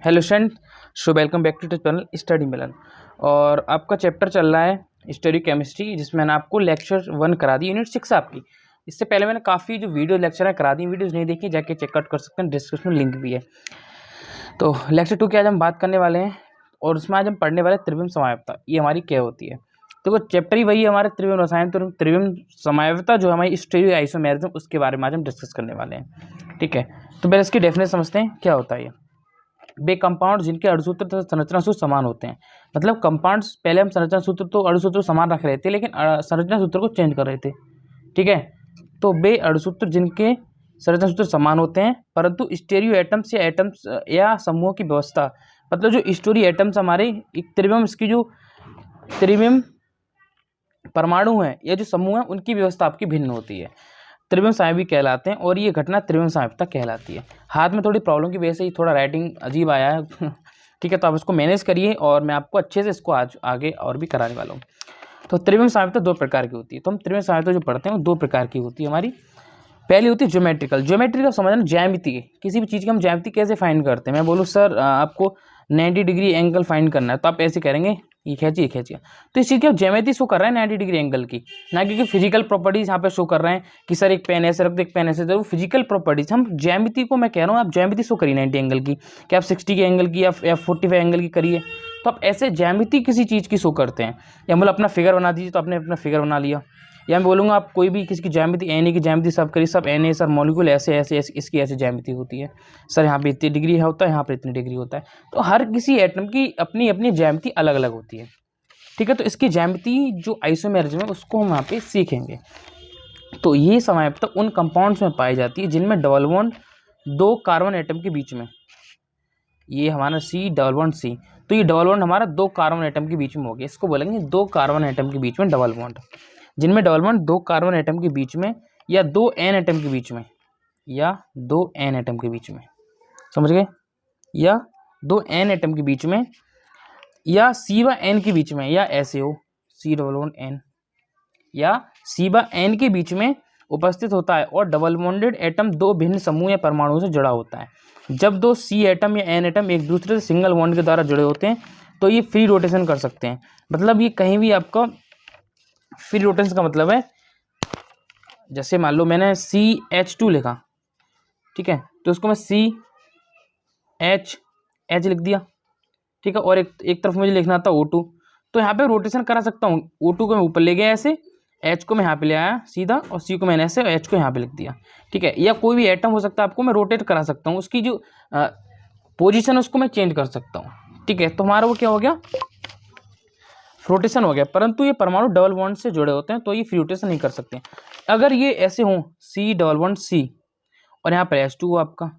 Hello student, so welcome back to the channel study Milan. और आपका chapter चल रहा है स्टडी केमिस्ट्री, जिसमें मैंने आपको लेक्चर 1 करा दी, यूनिट 6 आपकी। इससे पहले मैंने काफ़ी जो वीडियो लेक्चर है करा दी, वीडियोस नहीं देखी जाके चेकआउट कर सकते हैं, डिस्क्रिप्शन में लिंक भी है। तो लेक्चर 2 की आज हम बात करने वाले हैं और उसमें आज हम पढ़ने वाले त्रिविम समावयवता, ये हमारी क्या होती है। तो चैप्टर ही वही है हमारे त्रिविम रसायन, तो त्रिविम समावयवता जो हमारी स्टीरियो आइसोमेरिज्म, उसके बारे में आज हम डिस्कस करने वाले हैं। ठीक है, तो पहले इसकी डेफिनेशन समझते हैं क्या होता है ये। वे कंपाउंड जिनके अणुसूत्र तथा संरचना सूत्र समान होते हैं, मतलब कंपाउंड्स पहले हम संरचना सूत्र तो अणुसूत्र समान रख रहे थे, लेकिन संरचना सूत्र को चेंज कर रहे थे। ठीक है, तो वे अणुसूत्र जिनके संरचना सूत्र समान होते हैं परंतु स्टीरियो एटम्स या एटम्स या समूहों की व्यवस्था, मतलब जो स्टीरियो एटम्स हमारे त्रिविम, इसकी जो त्रिविम परमाणु हैं या जो समूह हैं, उनकी व्यवस्था आपकी भिन्न होती है, त्रिविम समावयवी कहलाते हैं। और ये घटना त्रिविम समावयवता कहलाती है। हाथ में थोड़ी प्रॉब्लम की वजह से ही थोड़ा राइटिंग अजीब आया है ठीक है, तो आप इसको मैनेज करिए और मैं आपको अच्छे से इसको आज आगे और भी कराने वाला हूँ। तो त्रिविम समावयवता 2 प्रकार की होती है। तो हम त्रिविम समावयवता जो पढ़ते हैं वो 2 प्रकार की होती है हमारी। पहली होती है ज्योमेट्रिकल। ज्योमेट्रिकल समझना, ज्यामिति, किसी भी चीज़ की हम ज्यामिति कैसे फाइंड करते हैं। मैं बोलूँ सर आपको 90 डिग्री एंगल फाइंड करना है, तो आप ऐसे करेंगे, ये खींचिए खींचिए, तो इस चीज़ की ज्योमेट्री शो कर रहा है 90 डिग्री एंगल की, ना कि फिजिकल प्रॉपर्टीज यहाँ पे शो कर रहे हैं कि सर एक पेन ऐसे रख दो, एक पेन ऐसे, तो फिजिकल प्रॉपर्टीज, हम ज्योमेट्री को मैं कह रहा हूँ आप ज्योमेट्री शो करिए 90 एंगल की, कि आप 60 के एंगल की या 45 एंगल की करिए, तो आप ऐसे ज्योमेट्री किसी चीज़ की शो करते हैं। या मतलब अपना फिगर बना दीजिए, तो आपने अपना फिगर बना लिया। या मैं बोलूँगा आप कोई भी किसी की ज्यामिति, एन ए की ज्यामिति सब करिए, सब एन ए सर मॉलिक्यूल ऐसे ऐसे इसकी ऐसे ज्यामिति होती है, सर यहाँ पे इतनी डिग्री होता है, यहाँ पे इतनी डिग्री होता है। तो हर किसी एटम की अपनी अपनी ज्यामिति अलग अलग होती है। ठीक है, तो इसकी ज्यामिति जो आइसोमेरिज्म है उसको हम यहाँ पे सीखेंगे। तो ये समावयवता उन कंपाउंड्स में पाई जाती है जिनमें डबल बॉन्ड 2 कार्बन एटम के बीच में, ये हमारा सी डबल बॉन्ड सी, तो ये डबल बॉन्ड हमारा 2 कार्बन एटम के बीच में हो गया, इसको बोलेंगे 2 कार्बन एटम के बीच में डबल बॉन्ड। जिनमें डबल बॉन्ड 2 कार्बन एटम के बीच में या 2 एन एटम के बीच में, या 2 एन एटम के बीच में, समझ गए, या 2 एन एटम के बीच में, या सी व एन के बीच में, या ऐसे हो सी डबल बॉन्ड एन, या सी व एन के बीच में उपस्थित होता है और डबल बॉन्डेड एटम 2 भिन्न समूह या परमाणुओं से जुड़ा होता है। जब 2 सी एटम या एन एटम एक दूसरे से सिंगल बॉन्ड के द्वारा जुड़े होते हैं तो ये फ्री रोटेशन कर सकते हैं। मतलब ये कहीं भी आपका फ्री रोटेशन का मतलब है, जैसे मान लो मैंने CH2 लिखा, ठीक है, तो उसको मैं CH लिख दिया, ठीक है, और एक तरफ मुझे लिखना था O2, तो यहाँ पे रोटेशन करा सकता हूँ। O2 को मैं ऊपर ले गया ऐसे, H को मैं यहाँ पे ले आया सीधा, और C को मैंने ऐसे H को यहाँ पे लिख दिया। ठीक है, या कोई भी एटम हो सकता है, आपको मैं रोटेट करा सकता हूँ, उसकी जो पोजीशन उसको मैं चेंज कर सकता हूँ। ठीक है, तो हमारा वो क्या हो गया, रोटेशन हो गया। परंतु ये परमाणु डबल बॉन्ड से जुड़े होते हैं तो ये फ्री रोटेशन नहीं कर सकते। अगर ये ऐसे हों C डबल बॉन्ड C, और यहाँ पर H2 हो आपका,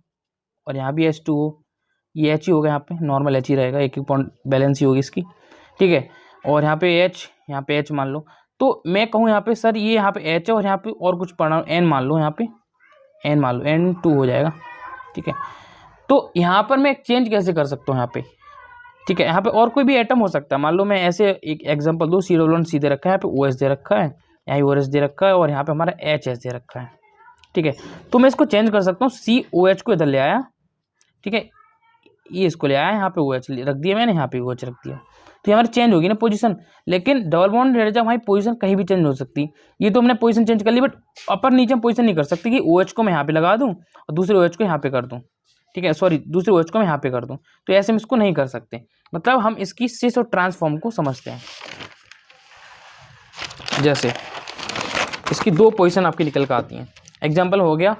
और यहाँ भी H2 हो, ये H ही होगा, यहाँ पे नॉर्मल H ही रहेगा, एक पॉइंट बैलेंस ही होगी इसकी। ठीक है, और यहाँ पे H, यहाँ पे H मान लो, तो मैं कहूँ यहाँ पे सर ये यहाँ पे H है और यहाँ पे और कुछ परमाणु N मान लो, यहाँ पे N मान लो, N2 हो जाएगा। ठीक है, तो यहाँ पर मैं चेंज कैसे कर सकता हूँ यहाँ पे। ठीक है, यहाँ पे और कोई भी एटम हो सकता है, मान लो मैं ऐसे एक एग्जांपल दूँ, सी डबल बॉन्ड सी दे रखा है, यहाँ पे OH दे रखा है, यहाँ OH दे रखा है, और यहाँ पे हमारा HS दे रखा है। ठीक है, तो मैं इसको चेंज कर सकता हूँ, COH को इधर ले आया, ठीक है, ये इसको ले आया, यहाँ पे OH रख दिया मैंने, यहाँ पे OH रख दिया, तो हमारी चेंज होगी ना पोजीशन। लेकिन डबल बॉन्ड जब हमारी पोजीशन कहीं भी चेंज हो सकती, ये तो हमने पोजीशन चेंज कर ली, बट अपर नीचे पोजीशन नहीं कर सकती कि OH को मैं यहाँ पे लगा दूँ और दूसरे OH को यहाँ पे कर दूँ। ठीक है, सॉरी, दूसरे OH को मैं यहाँ पे कर दूँ, तो ऐसे में इसको नहीं कर सकते। मतलब हम इसकी सिस और ट्रांसफॉर्म को समझते हैं। जैसे इसकी 2 पोजीशन आपकी निकल कर आती हैं। एग्जाम्पल हो गया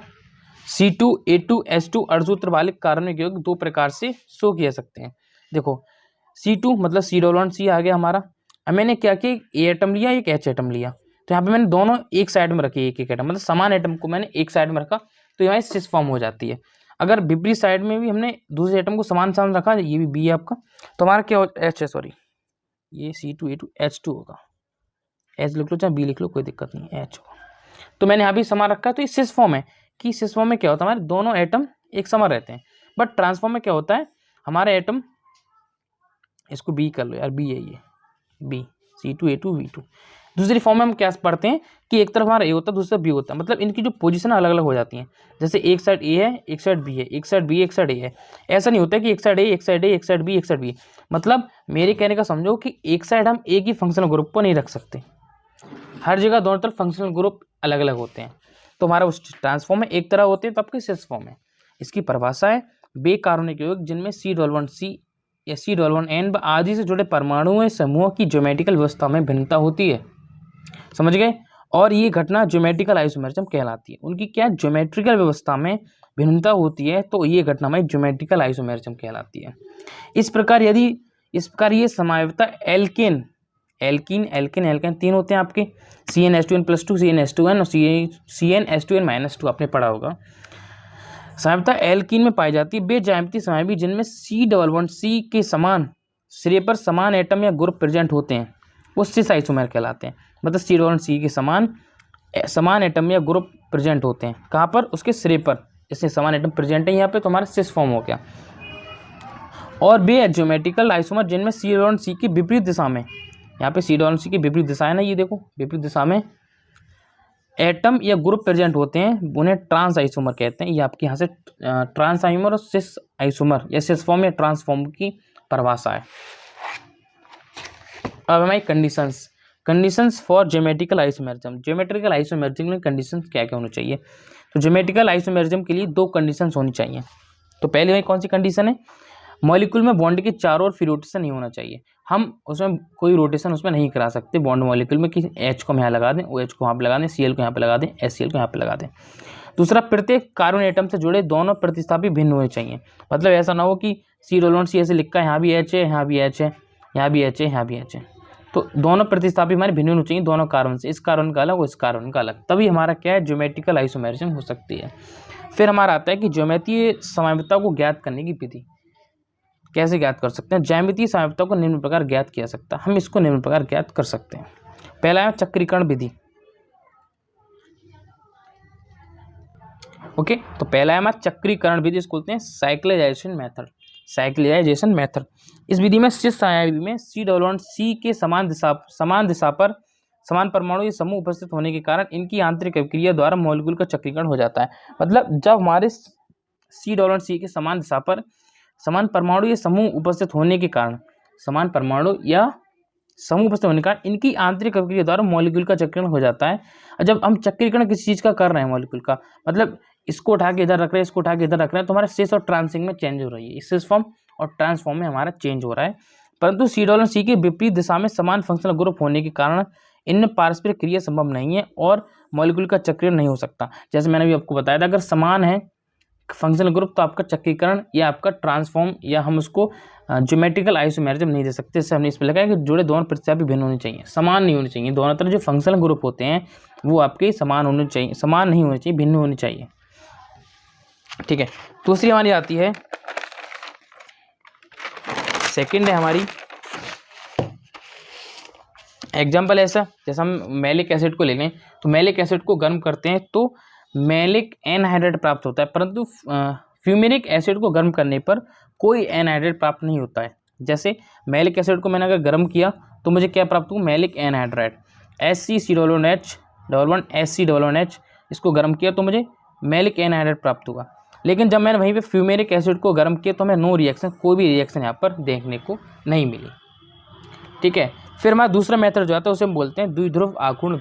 C2A2H2 अणुसूत्र वाले कार्बनिक यौगिक 2 प्रकार से शो किए सकते हैं। देखो C2 मतलब C डबल बॉन्ड C आ गया हमारा। अब मैंने क्या किया, एक A एटम लिया, एक H एटम लिया, तो यहाँ पे मैंने दोनों एक साइड में रखे, एक एक एटम, मतलब समान एटम को मैंने एक साइड में रखा, तो यहाँ सिस फॉर्म हो जाती है। अगर विपरीत साइड में भी हमने दूसरे एटम को समान समान रखा, ये भी B है आपका, तो हमारा क्या H है, सॉरी, ये C2A2H2 होगा, H लिख लो चाहे B लिख लो, कोई दिक्कत नहीं, H होगा। तो मैंने यहाँ भी समान रखा है, तो ये सिस फॉर्म है कि सिस फॉर्म में क्या होता है, हमारे दोनों एटम एक समान रहते हैं। बट ट्रांसफॉर्म में क्या होता है, हमारे एटम, इसको B कर लो यार, B है ये, B C2A2V2, दूसरी फॉर्म में हम क्या पढ़ते हैं कि एक तरफ हमारा ए होता है, दूसरा बी होता है, मतलब इनकी जो पोजीशन अलग अलग हो जाती हैं। जैसे एक साइड ए है, एक साइड बी है, एक साइड बी, एक साइड ए है। ऐसा नहीं होता कि एक साइड ए, एक साइड ए, एक साइड बी, एक साइड बी। मतलब मेरे कहने का समझो कि एक साइड हम एक ही फंक्शनल ग्रुप को नहीं रख सकते, हर जगह दोनों तरफ फंक्शनल ग्रुप अलग अलग होते हैं। तो हमारा उस ट्रांसफॉर्म में एक तरह होते हैं, तो आपके सिस फॉर्म है। इसकी परिभाषा है बेकार्बनिक यौगिक जिनमें C+1C या C+1N आदि से जुड़े परमाणुओं समूह की ज्योमेट्रिकल व्यवस्था में भिन्नता होती है। समझ गए? और ये घटना ज्योमेट्रिकल आइसोमेरिज्म कहलाती है। उनकी क्या ज्योमेट्रिकल व्यवस्था में भिन्नता होती है, तो ये घटना हमारी ज्योमेट्रिकल आइसोमेरिज्म कहलाती है। इस प्रकार ये समावयवता एल्केन तीन होते हैं आपके, CnH2n+2, CnH2n और CnH2n-2 आपने पढ़ा होगा। समावयवता एल्कीन में पाई जाती है वे ज्यामितीय समावयवी जिनमें C+1C के समान सिरे पर समान एटम या ग्रुप प्रेजेंट होते हैं, वो सिस आइसोमेर कहलाते हैं। मतलब C+1C के समान एटम या ग्रुप प्रेजेंट होते हैं, कहाँ पर? उसके सिरे पर। इससे समान एटम प्रेजेंट है यहाँ पे, तो हमारा सिस फॉर्म हो गया। और वे ज्योमेट्रिकल आइसोमर जिनमें C+1C की विपरीत दिशा में, यहाँ पे C+1C की विपरीत दिशा है ना, ये देखो विपरीत दिशा में एटम या ग्रुप प्रेजेंट होते हैं, उन्हें ट्रांस आइसोमर कहते हैं। ये आपके यहाँ से ट्रांस आइसोमर और सिस आइसोमर या सिस फॉर्म या ट्रांसफॉर्म की परिभाषा है। अब हमारी conditions for geometrical isomerism. Geometrical isomerism में कंडीशंस क्या क्या होनी चाहिए? तो ज्योमेट्रिकल आइसोमेरिज्म के लिए 2 कंडीशंस होनी चाहिए। तो पहले भाई कौन सी कंडीशन है? मॉलिक्यूल में बॉन्ड के चारों ओर फ्री रोटेशन नहीं होना चाहिए। हम उसमें कोई रोटेशन उसमें नहीं करा सकते बॉन्ड मॉलिक्यूल में कि H को हम यहाँ लगा दें, OH को यहाँ पे लगा दें, Cl को यहाँ पे लगा दें, HCl को यहाँ पे लगा दें। दूसरा, प्रत्येक कार्बन एटम से जुड़े दोनों प्रतिस्थापी भिन्न होने चाहिए। मतलब ऐसा ना हो कि C+1C ऐसे लिखा है, यहाँ भी H है, यहाँ भी H है, यहाँ भी H है, यहाँ भी H है। तो दोनों प्रतिस्थापी हमारे भिन्न होने चाहिए दोनों कार्बन से, इस कार्बन का अलग और इस कार्बन का अलग, तभी हमारा क्या है ज्योमेट्रिकल आइसोमेरिज्म हो सकती है। फिर हमारा आता है कि ज्यामितीय समावयवता को ज्ञात करने की विधि कैसे ज्ञात कर सकते हैं। ज्यामितीय समावयवता को निम्न प्रकार ज्ञात किया सकता है। हम इसको निम्न प्रकार ज्ञात कर सकते हैं। पहला है चक्रीकरण विधि। ओके, तो पहला है हमारा चक्रीकरण विधि, इसको बोलते हैं साइक्लिजाइजेशन मेथड। इस विधि में सिस समावयवी में C+1C के समान दिशा पर समान परमाणु या समूह उपस्थित होने के कारण इनकी आंतरिक अभिक्रिया द्वारा मॉलिक्यूल का चक्रीकरण हो जाता है। मतलब जब हमारे C+1C के समान दिशा पर समान परमाणु या समूह उपस्थित होने के कारण इनकी आंतरिक अभिक्रिया द्वारा मॉलिक्यूल का चक्रीकरण हो जाता है। जब हम चक्रीकरण किसी चीज़ का कर रहे हैं मॉलिक्यूल का, मतलब इसको उठा के इधर रख रहे हैं, इसको उठा के इधर रख रहे हैं, तो हमारा सिस और ट्रांसिंग में चेंज हो रही है, सिस फॉर्म और ट्रांसफॉर्म में हमारा चेंज हो रहा है। परंतु C+1C के विपरीत दिशा में समान फंक्शनल ग्रुप होने के कारण इनमें पारस्परिक क्रिया संभव नहीं है और मॉलिक्यूल का चक्रीकरण नहीं हो सकता। जैसे मैंने भी आपको बताया था, अगर समान है फंक्शनल ग्रुप तो आपका चक्रीकरण या आपका ट्रांसफॉर्म या हम उसको ज्योमेट्रिकल आइसोमेरिज्म नहीं दे सकते। इससे हमने इस पर लिखा है कि जुड़े दोनों प्रतिस्थापी भिन्न होने चाहिए, समान नहीं होने चाहिए। दोनों तरफ जो फंक्शनल ग्रुप होते हैं वो आपके समान होने चाहिए, समान नहीं होने चाहिए, भिन्न होने चाहिए। ठीक है, दूसरी हमारी आती है, सेकंड है हमारी एग्जाम्पल ऐसा, जैसे हम मैलिक एसिड को ले लें, तो मैलिक एसिड को गर्म करते हैं तो मैलिक एनहाइड्रेट प्राप्त होता है, परंतु फ्यूमेरिक एसिड को गर्म करने पर कोई एनहाइड्रेट प्राप्त नहीं होता है। जैसे मैलिक एसिड को मैंने अगर गर्म किया तो मुझे क्या प्राप्त हुआ? मैलिक एनहाइड्रेट, HCl1H, इसको गर्म किया तो मुझे मैलिक एनहाइड्रेट प्राप्त हुआ। लेकिन जब मैंने वहीं पे फ्यूमेरिक एसिड को गर्म किया तो हमें नो रिएक्शन, कोई भी रिएक्शन यहाँ पर देखने को नहीं मिली। ठीक है, फिर हमारा दूसरा मेथड जो आता है उसे हम बोलते हैं द्विध्रुव आघूर्ण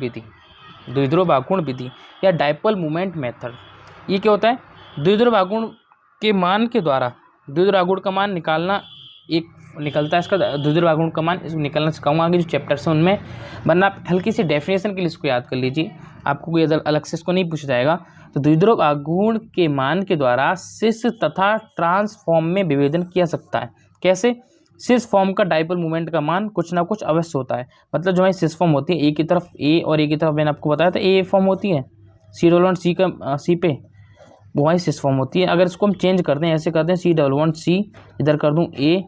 विधि या डाइपोल मूवमेंट मेथड। ये क्या होता है? द्विध्रुव आघूर्ण के मान के द्वारा द्विध्रुव आघूर्ण का मान निकालना निकलता है। इसका द्विध्रुव आघूर्ण का मान इसको निकालना सिखाऊंगा आगे जो चैप्टर्स हैं उनमें, वरना आप हल्की सी डेफिनेशन के लिए इसको याद कर लीजिए, आपको कोई अलग से इसको नहीं पूछा जाएगा। तो द्विध्रुव आघूर्ण के मान के द्वारा सिस तथा ट्रांसफॉर्म में विभेदन किया सकता है। कैसे? सिस फॉर्म का डाइपोल मूवमेंट का मान कुछ ना कुछ अवश्य होता है। मतलब जो हमारी सिस फॉर्म होती है, ए की तरफ ए और ए की तरफ मैंने आपको बताया था ए फॉर्म होती है, C+1C का सी पे वो हमारी सिस फॉर्म होती है। अगर इसको हम चेंज कर दें, ऐसे कर दें C+1C, इधर कर दूं A,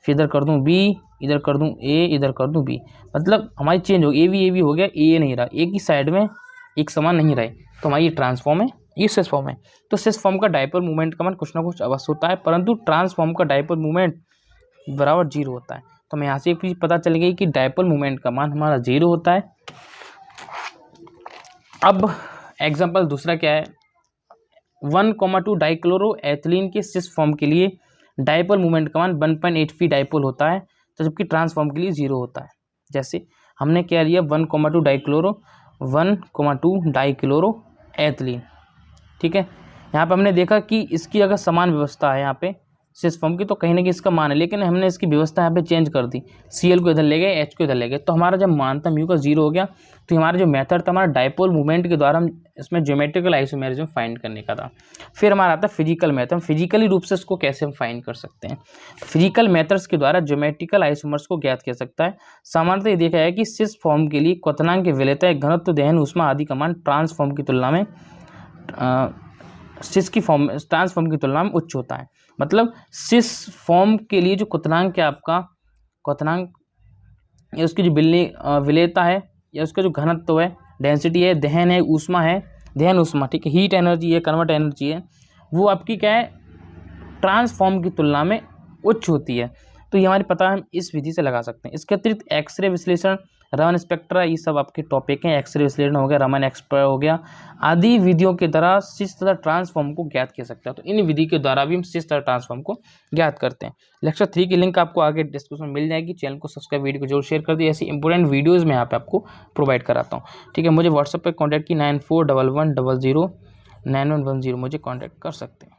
फिर इधर कर दूं B, इधर कर दूं A, इधर कर दूं B, मतलब हमारी चेंज हो गई, ए भी हो गया, ए नहीं रहा, एक ही साइड में एक समान नहीं रहे, तो हमारी ये ट्रांसफॉर्म है, ये सिस फॉर्म है। तो सिस फॉर्म का डाइपोल मूवमेंट का मान कुछ ना कुछ अवश्य होता है, परंतु ट्रांसफॉर्म का डाइपोल मूवमेंट बराबर 0 होता है। तो हमें यहाँ से एक चीज़ पता चल गई कि डायपोल मोमेंट का मान हमारा 0 होता है। अब एग्जाम्पल दूसरा क्या है, 1,2 डाइक्लोरो एथिलीन के सिस फॉर्म के लिए डायपोल मोमेंट का मान 1.8 डायपोल होता है, तो जबकि ट्रांसफॉर्म के लिए 0 होता है। जैसे हमने क्या लिया 1,2 डाइक्लोरो एथिलीन, ठीक है। यहाँ पे हमने देखा कि इसकी अगर समान व्यवस्था है यहाँ पे सिस फॉर्म की, तो कहीं ना कहीं इसका मान है, लेकिन हमने इसकी व्यवस्था यहाँ पे चेंज कर दी, Cl को इधर ले गए, H को इधर ले गए, तो हमारा जब मान था म्यू का 0 हो गया। तो हमारा जो मेथड था हमारा डायपोल मूवमेंट के द्वारा हम इसमें ज्योमेट्रिकल आइसोमेरिज्म फाइंड करने का था। फिर हमारा आता है फिजिकल मेथड, फिजिकली रूप से इसको कैसे हम फाइंड कर सकते हैं। फिजिकल मेथड्स के द्वारा ज्योमेट्रिकल आइसोमर्स को ज्ञात किया सकता है। सामान्यतः ये देखा है कि सिस फॉर्म के लिए क्वथनांक की विलेयता, घनत्व, दहन ऊष्मा आदि का मान ट्रांसफॉर्म की तुलना में ट्रांसफॉर्म की तुलना में उच्च होता है। मतलब सिस फॉर्म के लिए जो क्वथनांक है आपका, क्वथनांक या उसकी जो विलेयता है या उसका जो घनत्व है, डेंसिटी है, दहन है, ऊष्मा है, दहन ऊष्मा, ठीक है, हीट एनर्जी है, कन्वर्ट एनर्जी है, वो आपकी क्या है ट्रांसफॉर्म की तुलना में उच्च होती है। तो ये हमारी पता हम इस विधि से लगा सकते हैं। इसके अतिरिक्त एक्सरे विश्लेषण, रमन स्पेक्ट्रा, ये सब आपके टॉपिक हैं। एक्सरे विश्लेषण हो गया, रमन एक्सपेक्ट्रा हो गया, आदि विधियों के द्वारा सिस तथा ट्रांसफॉर्म को ज्ञात किया सकता है। तो इन विधि के द्वारा भी हम सिस तथा ट्रांसफॉर्म को ज्ञात करते हैं। लेक्चर 3 की लिंक आपको आगे डिस्क्रिप्शन में मिल जाएगी। चैनल को सब्सक्राइब, वीडियो को जरूर शेयर कर दिए। ऐसी इंपॉर्टेंट वीडियोज़ मैं यहाँ पे आपको प्रोवाइड कराता हूँ, ठीक है। मुझे व्हाट्सएप पर कॉन्टैक्ट की 9411009110 मुझे कॉन्टैक्ट कर सकते हैं।